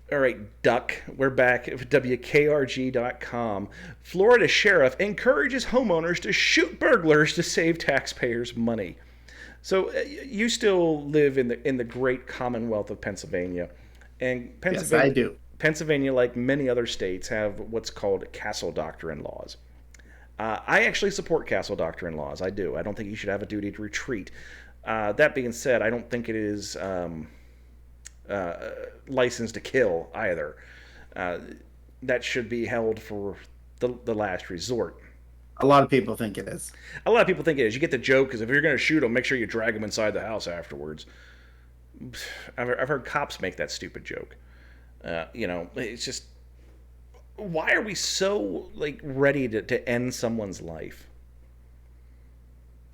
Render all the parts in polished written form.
All right, Duck, we're back at WKRG.com. Florida sheriff encourages homeowners to shoot burglars to save taxpayers money. So you still live in the great Commonwealth of Pennsylvania, and Yes, I Pennsylvania, do. Pennsylvania, like many other states, have what's called castle doctrine laws. I actually support castle doctrine laws. I do. I don't think you should have a duty to retreat. That being said, I don't think it is license to kill either. Uh, that should be held for the last resort. A lot of people think it is. A lot of people think it is. You get the joke because if you're going to shoot them, make sure you drag them inside the house afterwards. I've heard cops make that stupid joke. It's just why are we so like ready to end someone's life?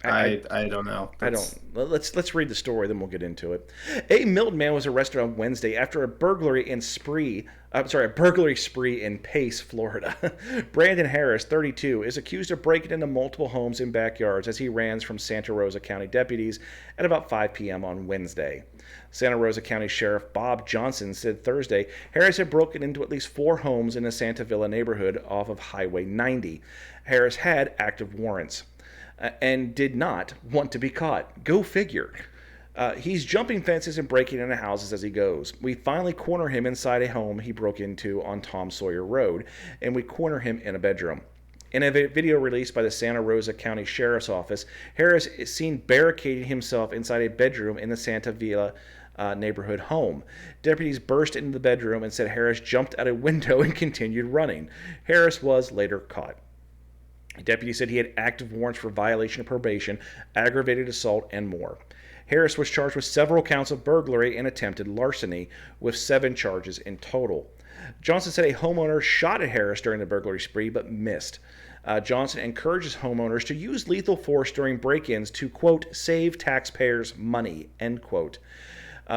I, I don't know. I don't. Let's read the story, then we'll get into it. A Milton man was arrested on Wednesday after a burglary in spree. I'm sorry, a burglary spree in Pace, Florida. Brandon Harris, 32, is accused of breaking into multiple homes and backyards as he ran from Santa Rosa County deputies at about 5 p.m. on Wednesday. Santa Rosa County Sheriff Bob Johnson said Thursday Harris had broken into at least 4 homes in the Santa Villa neighborhood off of Highway 90. Harris had active warrants and did not want to be caught. Go figure. He's jumping fences and breaking into houses as he goes. We finally corner him inside a home he broke into on Tom Sawyer Road, and we corner him in a bedroom. In a video released by the Santa Rosa County Sheriff's Office, Harris is seen barricading himself inside a bedroom in the Santa Villa neighborhood home. Deputies burst into the bedroom and said Harris jumped out a window and continued running. Harris was later caught. The deputy said he had active warrants for violation of probation, aggravated assault, and more. Harris was charged with several counts of burglary and attempted larceny, with 7 charges in total. Johnson said a homeowner shot at Harris during the burglary spree but missed. Johnson encourages homeowners to use lethal force during break-ins to, quote, save taxpayers money, end quote.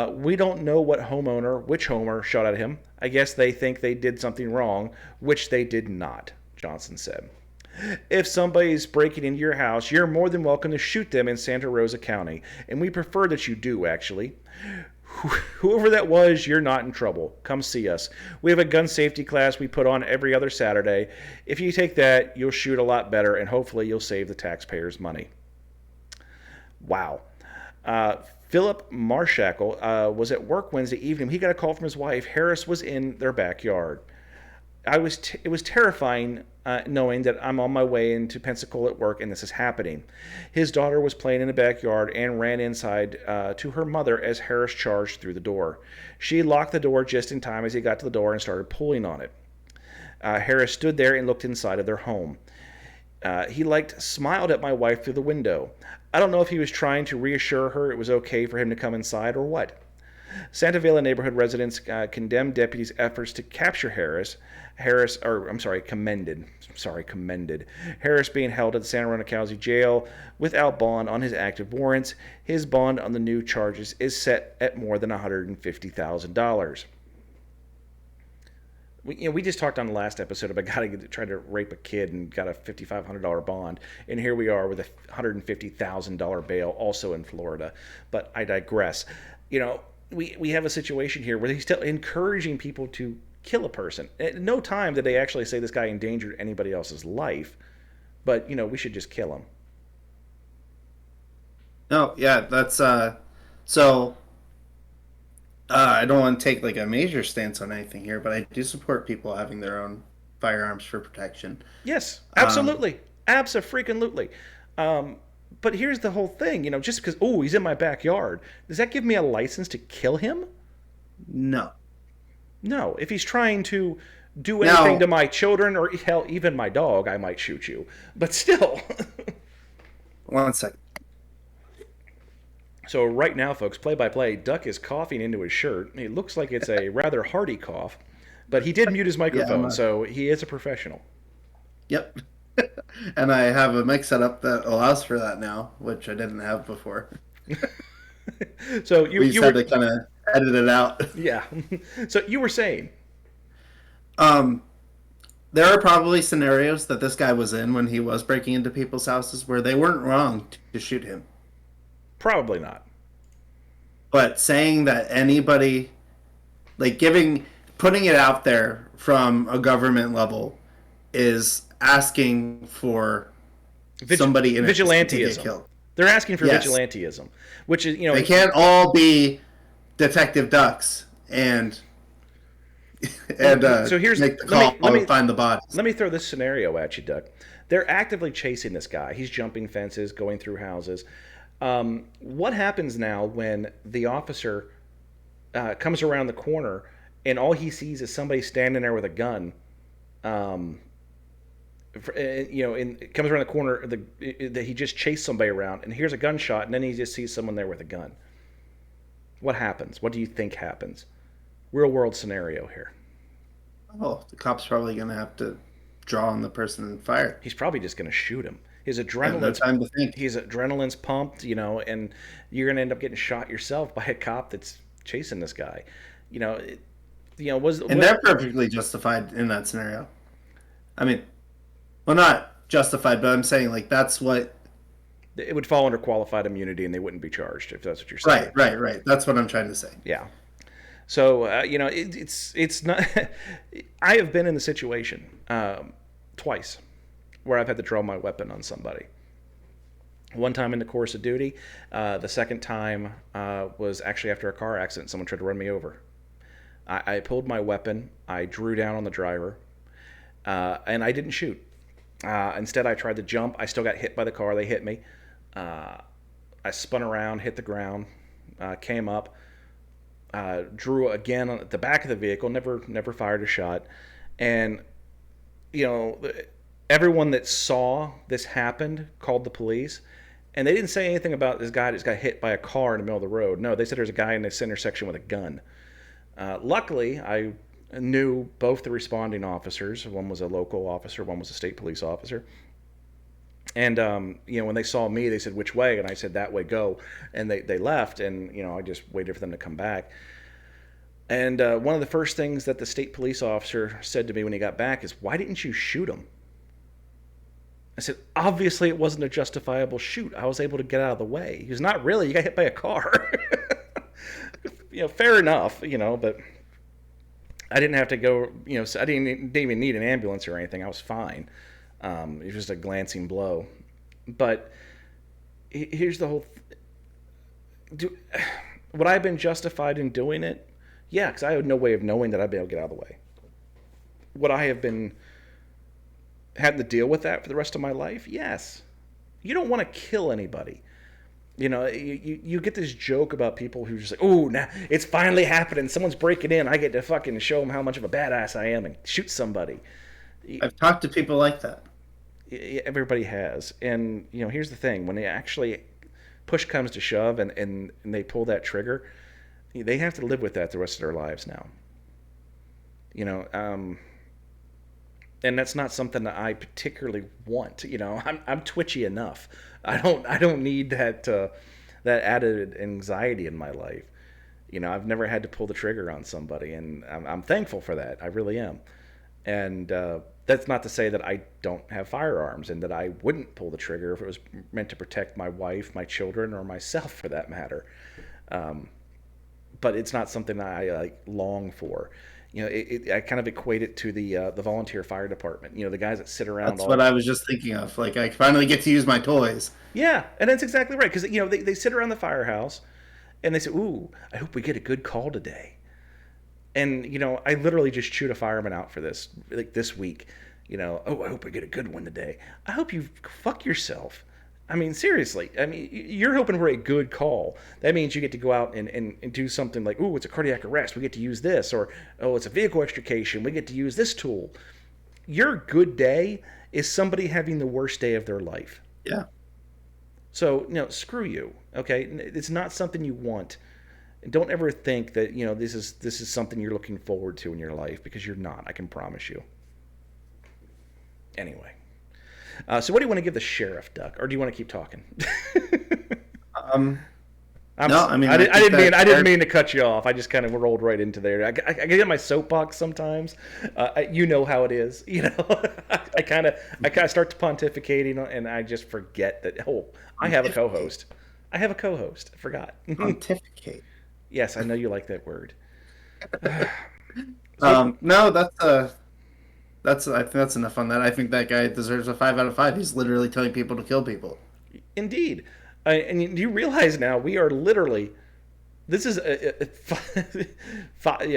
We don't know which homeowner shot at him. I guess they think they did something wrong, which they did not, Johnson said. If somebody's breaking into your house, you're more than welcome to shoot them in Santa Rosa County, and we prefer that you do, actually. Whoever that was, you're not in trouble. Come see us. We have a gun safety class we put on every other Saturday. If you take that, you'll shoot a lot better, and hopefully you'll save the taxpayers money. Wow. Philip Marshackle was at work Wednesday evening. He got a call from his wife. Harris was in their backyard. It was terrifying knowing that I'm on my way into Pensacola at work and this is happening. His daughter was playing in the backyard and ran inside to her mother as Harris charged through the door. She locked the door just in time as he got to the door and started pulling on it. Harris stood there and looked inside of their home. He smiled at my wife through the window. I don't know if he was trying to reassure her it was okay for him to come inside or what. Santa Villa neighborhood residents condemned deputies' efforts to capture commended. Harris being held at the Santa Rosa County Jail without bond on his active warrants. His bond on the new charges is set at more than $150,000. We just talked on the last episode about a guy that tried to rape a kid and got a $5,500 bond, and here we are with a $150,000 bail, also in Florida. But I digress. We have a situation here where he's still encouraging people to kill a person. At no time did they actually say this guy endangered anybody else's life, but we should just kill him. No, yeah, that's so I don't want to take like a major stance on anything here, but I do support people having their own firearms for protection. Yes, absolutely. Abso-freaking-lutely. But here's the whole thing, just because, he's in my backyard, does that give me a license to kill him? No. No. If he's trying to do anything to my children or hell, even my dog, I might shoot you. But still. One second. So right now, folks, play-by-play, Duck is coughing into his shirt. It looks like it's a rather hearty cough, but he did mute his microphone, so he is a professional. Yep. And I have a mic set up that allows for that now, which I didn't have before. So we just had to kind of edit it out. Yeah. So you were saying? There are probably scenarios that this guy was in when he was breaking into people's houses where they weren't wrong to shoot him. Probably not. But saying that anybody, like giving, putting it out there from a government level is asking for somebody innocent to get Vigilanteism. killed. They're asking for Yes, vigilanteism, which is, they can't all be Detective Ducks and so here's make the call and find the bodies. let me throw this scenario at you, Duck. They're actively chasing this guy. He's jumping fences, going through houses. What happens now when the officer comes around the corner and all he sees is somebody standing there with a gun? And it comes around the corner that he just chased somebody around, and here's a gunshot, and then he just sees someone there with a gun. What happens? What do you think happens? Real world scenario here. Oh, the cop's probably going to have to draw on the person and fire. He's probably just going to shoot him. His No adrenaline's time to think. his adrenaline's pumped, and you're going to end up getting shot yourself by a cop that's chasing this guy. You know, it, And they're perfectly justified in that scenario. I mean, well, not justified, but I'm saying like that's what. it would fall under qualified immunity, and they wouldn't be charged if that's what you're saying. Right. That's what I'm trying to say. Yeah. So it's not. I have been in the situation twice where I've had to draw my weapon on somebody. One time in the course of duty. The second time was actually after a car accident. Someone tried to run me over. I pulled my weapon. I drew down on the driver, and I didn't shoot. Instead, I tried to jump. I still got hit by the car. They hit me. I spun around, hit the ground, came up. Drew again at the back of the vehicle, never fired a shot. And, everyone that saw this happen called the police. And they didn't say anything about this guy that got hit by a car in the middle of the road. No, they said there's a guy in this intersection with a gun. Luckily, I knew both the responding officers. One was a local officer, one was a state police officer. And, when they saw me, they said, which way? And I said, that way, go. And they left, and, I just waited for them to come back. And one of the first things that the state police officer said to me when he got back is, why didn't you shoot him? I said, obviously it wasn't a justifiable shoot. I was able to get out of the way. He was not really. You got hit by a car. Fair enough, but I didn't have to go, I didn't even need an ambulance or anything. I was fine. It was just a glancing blow. But here's the whole would I have been justified in doing it? Yeah, because I had no way of knowing that I'd be able to get out of the way. Would I have been had to deal with that for the rest of my life? Yes. You don't want to kill anybody. You get this joke about people who just like, oh, now it's finally happening. Someone's breaking in. I get to fucking show them how much of a badass I am and shoot somebody. I've talked to people like that. Everybody has. And, here's the thing. When they actually push comes to shove and they pull that trigger, they have to live with that the rest of their lives now. And that's not something that I particularly want. I'm twitchy enough. I don't need that added anxiety in my life. I've never had to pull the trigger on somebody, and I'm thankful for that. I really am. And that's not to say that I don't have firearms and that I wouldn't pull the trigger if it was meant to protect my wife, my children, or myself for that matter. But it's not something that I long for. I kind of equate it to the volunteer fire department. The guys that sit around. That's what I was just thinking of. Like, I finally get to use my toys. Yeah, and that's exactly right. Because they sit around the firehouse, and they say, "Ooh, I hope we get a good call today." And I literally just chewed a fireman out for this, like this week. Oh, I hope we get a good one today. I hope you fuck yourself. I mean, seriously. I mean, you're hoping for a good call. That means you get to go out and do something like, ooh, it's a cardiac arrest. We get to use this. Or, oh, it's a vehicle extrication. We get to use this tool. Your good day is somebody having the worst day of their life. Yeah. So, screw you. Okay? It's not something you want. Don't ever think that, this is something you're looking forward to in your life, because you're not. I can promise you. Anyway. So what do you want to give the sheriff, Duck, or do you want to keep talking? No, I mean, I didn't mean to cut you off. I just kind of rolled right into there. I get in my soapbox sometimes. You know how it is. I kind of start pontificating, and I just forget that. Oh, I have a co-host. I forgot. Pontificate. Yes, I know you like that word. No, I think that's enough on that. I think that guy deserves a 5 out of 5. He's literally telling people to kill people. Indeed. And you realize now we are literally, this is yeah,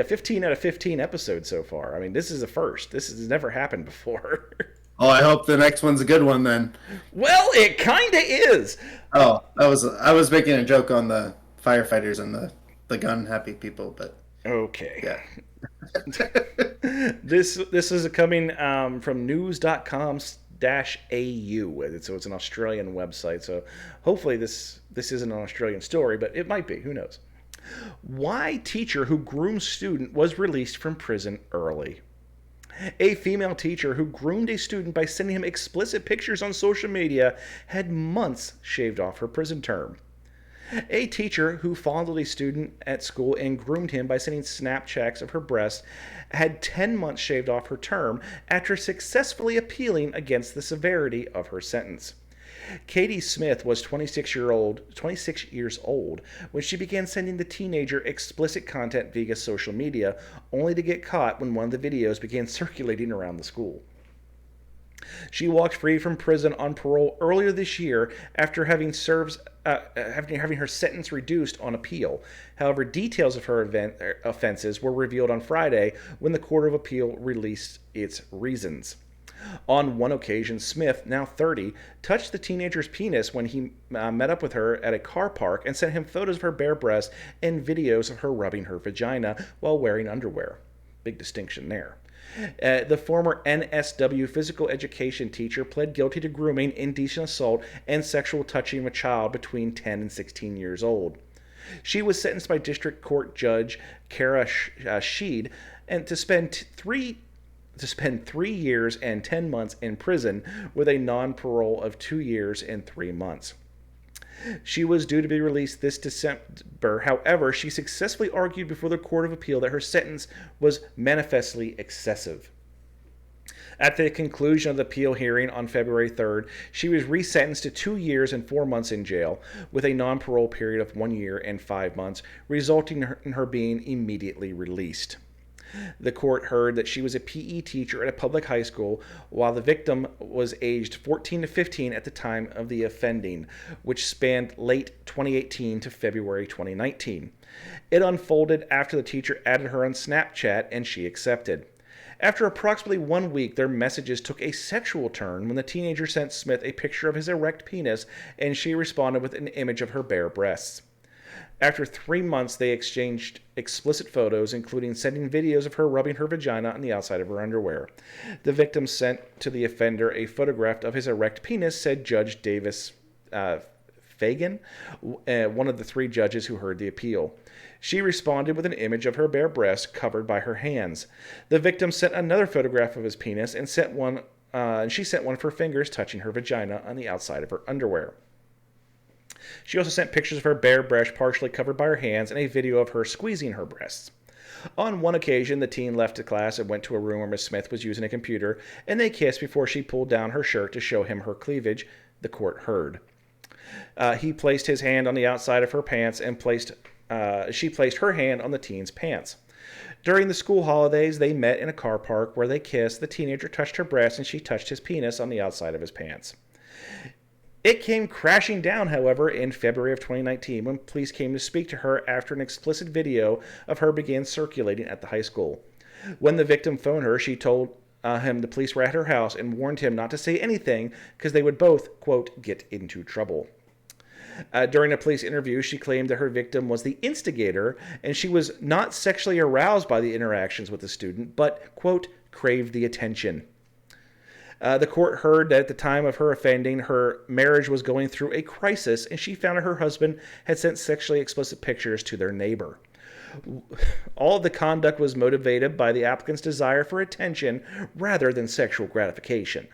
15 out of 15 episodes so far. I mean, this is a first. This has never happened before. Oh, I hope the next one's a good one then. Well, it kind of is. Oh, I was making a joke on the firefighters and the gun happy people, but Okay. yeah. This is coming from news.com-au. So it's an Australian website. So hopefully this isn't an Australian story, but it might be. Who knows? Why teacher who groomed student was released from prison early. A female teacher who groomed a student by sending him explicit pictures on social media had months shaved off her prison term. A teacher who fondled a student at school and groomed him by sending Snapchats of her breasts had 10 months shaved off her term after successfully appealing against the severity of her sentence. Katie Smith was 26 years old when she began sending the teenager explicit content via social media, only to get caught when one of the videos began circulating around the school. She walked free from prison on parole earlier this year after having her sentence reduced on appeal. However, details of her offenses were revealed on Friday when the Court of Appeal released its reasons. On one occasion, Smith, now 30, touched the teenager's penis when he met up with her at a car park and sent him photos of her bare breasts and videos of her rubbing her vagina while wearing underwear. Big distinction there. The former NSW physical education teacher pled guilty to grooming, indecent assault, and sexual touching of a child between 10 and 16 years old. She was sentenced by District Court Judge Kara Sheed and to spend 3 years and 10 months in prison with a non-parole of 2 years and 3 months. She was due to be released this December. However, she successfully argued before the Court of Appeal that her sentence was manifestly excessive. At the conclusion of the appeal hearing on February 3rd, she was resentenced to 2 years and 4 months in jail, with a non-parole period of 1 year and 5 months, resulting in her being immediately released. The court heard that she was a PE teacher at a public high school, while the victim was aged 14 to 15 at the time of the offending, which spanned late 2018 to February 2019. It unfolded after the teacher added her on Snapchat and she accepted. After approximately 1 week, their messages took a sexual turn when the teenager sent Smith a picture of his erect penis and she responded with an image of her bare breasts. After 3 months, they exchanged explicit photos, including sending videos of her rubbing her vagina on the outside of her underwear. The victim sent to the offender a photograph of his erect penis, said Judge Davis Fagan, one of the 3 judges who heard the appeal. She responded with an image of her bare breasts covered by her hands. The victim sent another photograph of his penis and she sent one of her fingers touching her vagina on the outside of her underwear. She also sent pictures of her bare breast partially covered by her hands and a video of her squeezing her breasts. On one occasion, the teen left the class and went to a room where Miss Smith was using a computer, and they kissed before she pulled down her shirt to show him her cleavage, the court heard. He placed his hand on the outside of her pants and she placed her hand on the teen's pants. During the school holidays, they met in a car park where they kissed. The teenager touched her breast and she touched his penis on the outside of his pants. It came crashing down, however, in February of 2019 when police came to speak to her after an explicit video of her began circulating at the high school. When the victim phoned her, she told him the police were at her house and warned him not to say anything because they would both, quote, get into trouble. During a police interview, she claimed that her victim was the instigator and she was not sexually aroused by the interactions with the student, but, quote, craved the attention. The court heard that at the time of her offending, her marriage was going through a crisis, and she found that her husband had sent sexually explicit pictures to their neighbor. All of the conduct was motivated by the applicant's desire for attention rather than sexual gratification.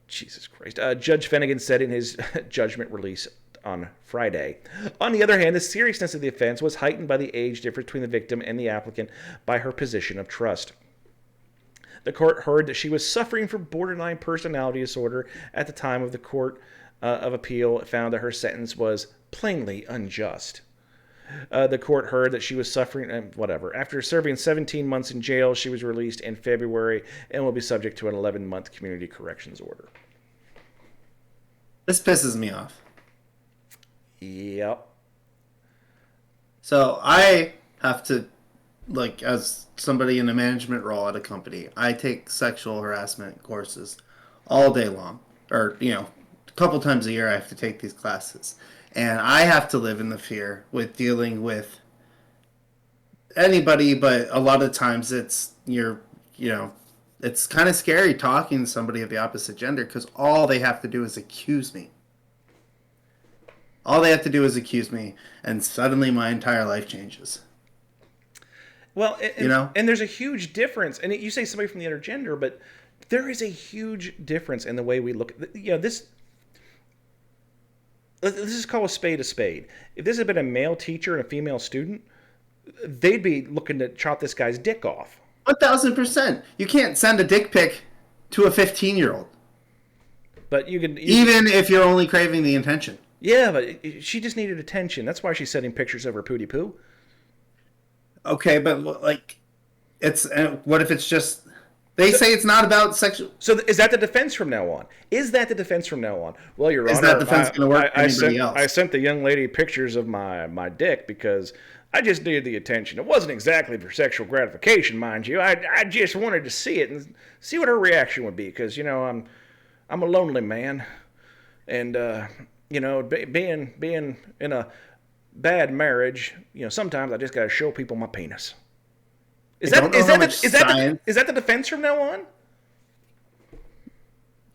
Jesus Christ. Judge Finnegan said in his judgment release on Friday. On the other hand, the seriousness of the offense was heightened by the age difference between the victim and the applicant by her position of trust. The court heard that she was suffering from borderline personality disorder at the time of the Court of Appeal found that her sentence was plainly unjust. The court heard that she was suffering, whatever. After serving 17 months in jail, she was released in February and will be subject to an 11-month community corrections order. This pisses me off. Yep. So I have to, like, as somebody in a management role at a company, I take sexual harassment courses all day long. Or, a couple times a year I have to take these classes. And I have to live in the fear with dealing with anybody, but a lot of times it's it's kind of scary talking to somebody of the opposite gender because all they have to do is accuse me. All they have to do is accuse me, and suddenly my entire life changes. Well, and there's a huge difference. And you say somebody from the other gender, but there is a huge difference in the way we look. This is called a spade a spade. If this had been a male teacher and a female student, they'd be looking to chop this guy's dick off. 1,000%. You can't send a dick pic to a 15-year-old. But you can... Even if you're only craving the intention. Yeah, but she just needed attention. That's why she's sending pictures of her pooty poo. Okay, but, what if it's just... They say it's not about sexual... So is that the defense from now on? Well, Your Honor... Is that defense going to work for anybody else? I sent the young lady pictures of my dick because I just needed the attention. It wasn't exactly for sexual gratification, mind you. I just wanted to see it and see what her reaction would be because, I'm a lonely man. And, being in a bad marriage, sometimes I just got to show people my penis. Is that the defense from now on?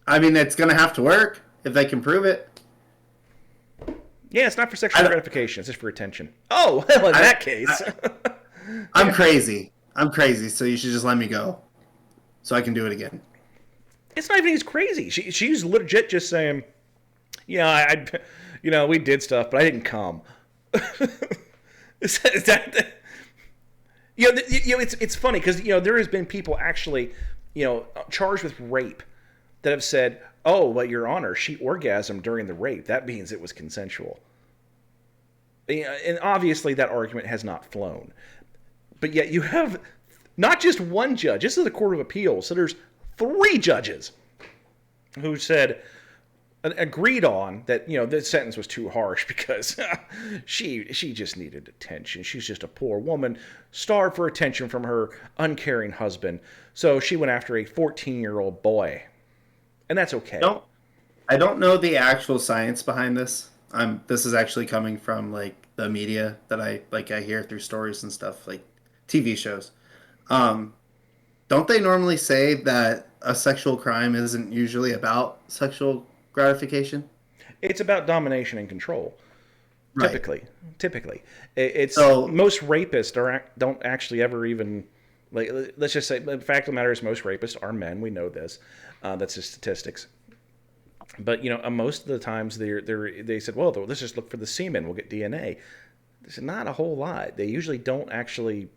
I mean, it's going to have to work if they can prove it. Yeah, it's not for sexual gratification. It's just for attention. Oh, well, in that case. I'm crazy. So you should just let me go so I can do it again. It's not even he's crazy. She's legit just saying, we did stuff, but I didn't come. Is that it's funny because there has been people actually charged with rape that have said, "Oh, well, Your Honor, she orgasmed during the rape. That means it was consensual." And obviously that argument has not flown. But yet you have not just one judge. This is a court of appeals, so there's 3 judges who said agreed on that the sentence was too harsh because she just needed attention. She's just a poor woman starved for attention from her uncaring husband, so she went after a 14-year-old boy, and that's okay. I don't know the actual science behind this. This is actually coming from the media that I hear through stories and stuff, like TV shows. Don't they normally say that a sexual crime isn't usually about sexual gratification? It's about domination and control. Right. Typically, it's most rapists don't actually ever even let's just say the fact of the matter is most rapists are men. We know this. That's just statistics. But most of the times they said, well, let's just look for the semen. We'll get DNA. There's not a whole lot. They usually don't actually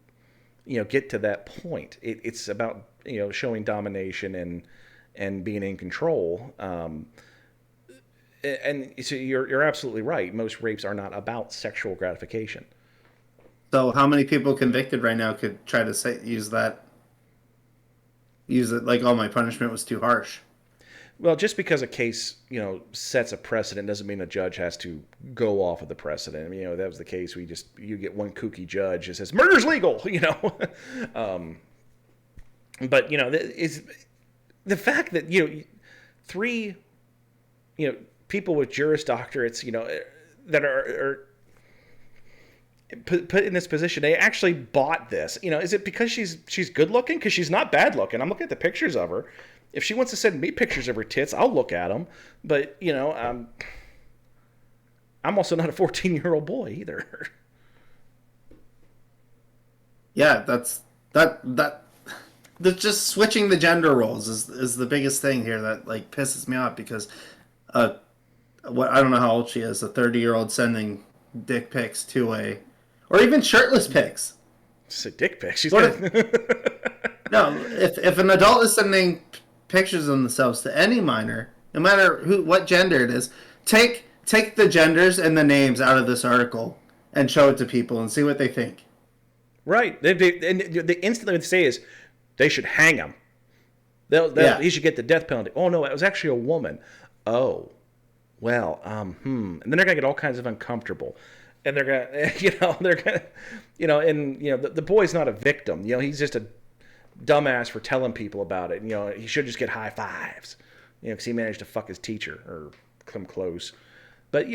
get to that point. It's about showing domination and being in control. And so you're absolutely right. Most rapes are not about sexual gratification. So how many people convicted right now could try to use it like, oh, my punishment was too harsh? Well, just because a case, sets a precedent doesn't mean a judge has to go off of the precedent. I mean, that was the case. You get one kooky judge that says murder's legal, But is the fact that 3, people with Juris Doctorates, that are put in this position, they actually bought this. Is it because she's good looking? Because she's not bad looking. I'm looking at the pictures of her. If she wants to send me pictures of her tits, I'll look at them. But I'm also not a 14-year-old boy either. Yeah, that's just switching the gender roles is the biggest thing here that pisses me off because I don't know how old she is, a 30-year-old sending dick pics or even shirtless pics. It's a dick pic. No, if an adult is sending pictures of themselves to any minor, no matter what gender it is, take the genders and the names out of this article and show it to people and see what they think. Right. And the instantly would say is, they should hang him. He should get the death penalty. Oh no, it was actually a woman. Oh, well, And then they're gonna get all kinds of uncomfortable, and they're gonna, the boy's not a victim. He's just a dumbass for telling people about it. He should just get high fives, because he managed to fuck his teacher or come close. But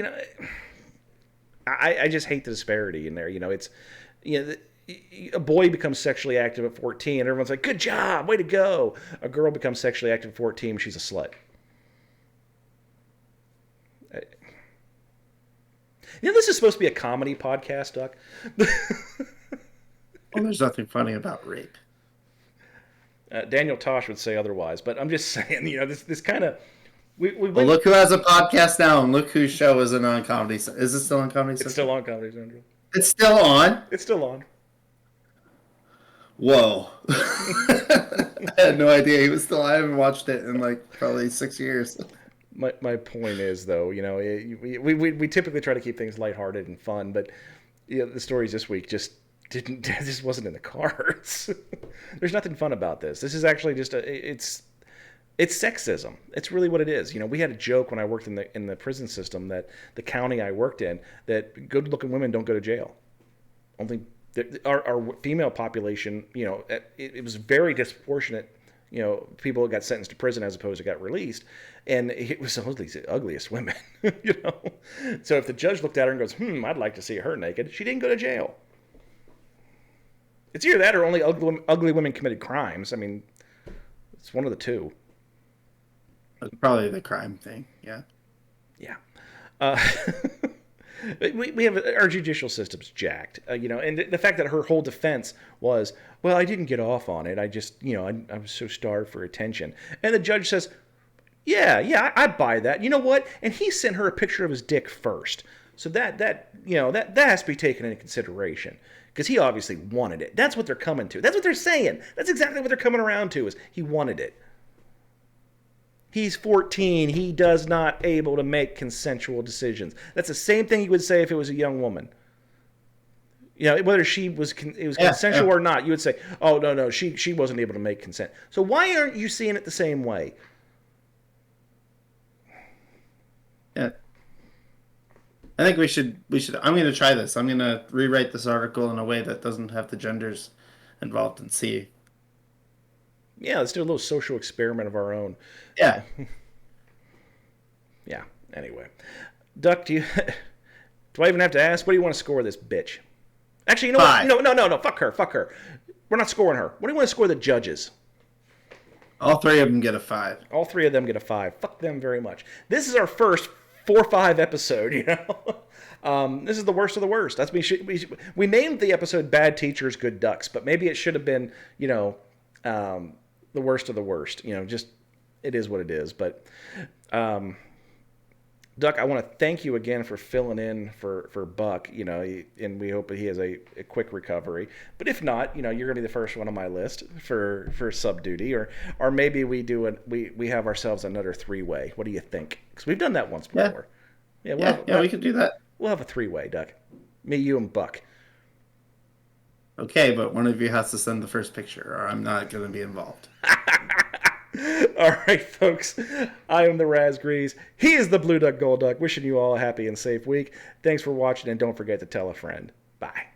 I just hate the disparity in there. It's a boy becomes sexually active at 14, and everyone's like, good job, way to go. A girl becomes sexually active at 14, she's a slut. This is supposed to be a comedy podcast, Duck. Well, there's nothing funny about rape. Daniel Tosh would say otherwise, but I'm just saying, this kind of... Well, look who has a podcast now, and look whose show isn't on Comedy Central. Is it still on Comedy Central? It's still on Comedy Central. It's still on? It's still on. Whoa. I had no idea he was still... I haven't watched it in probably 6 years. My point is, though, we typically try to keep things lighthearted and fun, but the stories this week just wasn't in the cards. There's nothing fun about this. This is actually just it's sexism. It's really what it is. We had a joke when I worked in the prison system that the county I worked in, that good-looking women don't go to jail. Only our female population, it was very disproportionate. People got sentenced to prison as opposed to got released, and it was the ugliest women. So if the judge looked at her and goes, I'd like to see her naked, she didn't go to jail. It's either that or only ugly women committed crimes. I mean, it's one of the two. Probably the crime thing, yeah. Yeah. We have our judicial system's jacked, and the fact that her whole defense was, well, I didn't get off on it. I just, I was so starved for attention. And the judge says, yeah, I buy that. You know what? And he sent her a picture of his dick first. So that has to be taken into consideration, because he obviously wanted it. That's what they're coming to. That's what they're saying. That's exactly what they're coming around to, is he wanted it. He's 14. He does not able to make consensual decisions. That's the same thing you would say if it was a young woman. Whether she was consensual or not, you would say, oh, no, she wasn't able to make consent. So why aren't you seeing it the same way? Yeah. I think we should. I'm going to try this. I'm going to rewrite this article in a way that doesn't have the genders involved and see. Yeah, let's do a little social experiment of our own. Yeah. Yeah. Anyway, Duck, do I even have to ask? What do you want to score this bitch? Actually, you know 5. what? No. Fuck her. We're not scoring her. What do you want to score the judges? All 3 of them get a 5. All 3 of them get a 5. Fuck them very much. This is our first 4-5 episode. This is the worst of the worst. We named the episode "Bad Teachers, Good Ducks," but maybe it should have been, the worst of the worst. Just it is what it is. But Duck, I want to thank you again for filling in for Buck, and we hope that he has a quick recovery. But if not, you're going to be the first one on my list for sub duty, or maybe we have ourselves another 3-way. What do you think? Because we've done that once before. Yeah, we could do that. We'll have a 3-way, Duck. Me, you, and Buck. Okay, but one of you has to send the first picture, or I'm not going to be involved. All right, folks. I am the Razgrees. He is the BluduckGolduck. Wishing you all a happy and safe week. Thanks for watching, and don't forget to tell a friend. Bye.